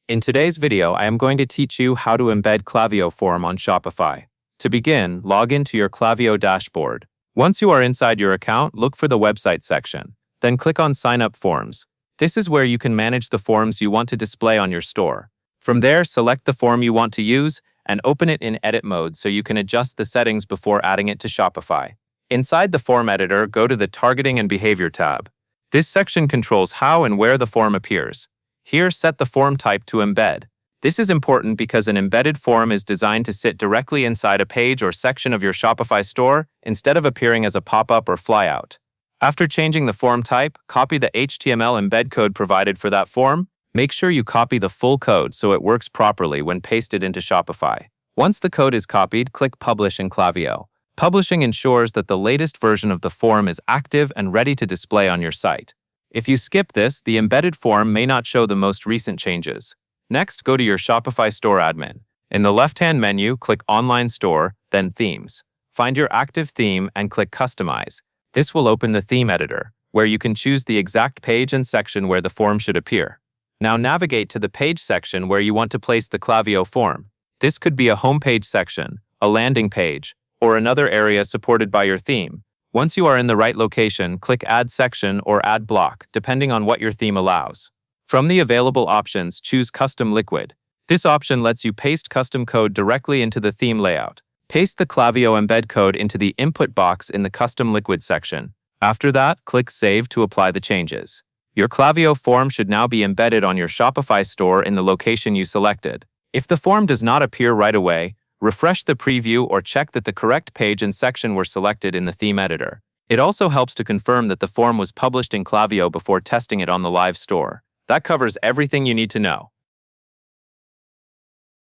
In today's video, I am going to teach you how to embed Klaviyo form on Shopify. To begin, log into your Klaviyo dashboard. Once you are inside your account, look for the website section. Then click on Sign Up Forms. This is where you can manage the forms you want to display on your store. From there, select the form you want to use and open it in edit mode so you can adjust the settings before adding it to Shopify. Inside the form editor, go to the Targeting and Behavior tab. This section controls how and where the form appears. Here, set the form type to embed. This is important because an embedded form is designed to sit directly inside a page or section of your Shopify store instead of appearing as a pop-up or flyout. After changing the form type, copy the HTML embed code provided for that form. Make sure you copy the full code so it works properly when pasted into Shopify. Once the code is copied, click Publish in Klaviyo. Publishing ensures that the latest version of the form is active and ready to display on your site. If you skip this, the embedded form may not show the most recent changes. Next, go to your Shopify store admin. In the left-hand menu, click Online Store, then Themes. Find your active theme and click Customize. This will open the theme editor, where you can choose the exact page and section where the form should appear. Now navigate to the page section where you want to place the Klaviyo form. This could be a homepage section, a landing page, or another area supported by your theme. Once you are in the right location, click Add Section or Add Block, depending on what your theme allows. From the available options, choose Custom Liquid. This option lets you paste custom code directly into the theme layout. Paste the Klaviyo embed code into the input box in the Custom Liquid section. After that, click Save to apply the changes. Your Klaviyo form should now be embedded on your Shopify store in the location you selected. If the form does not appear right away, refresh the preview or check that the correct page and section were selected in the theme editor. It also helps to confirm that the form was published in Klaviyo before testing it on the live store. That covers everything you need to know.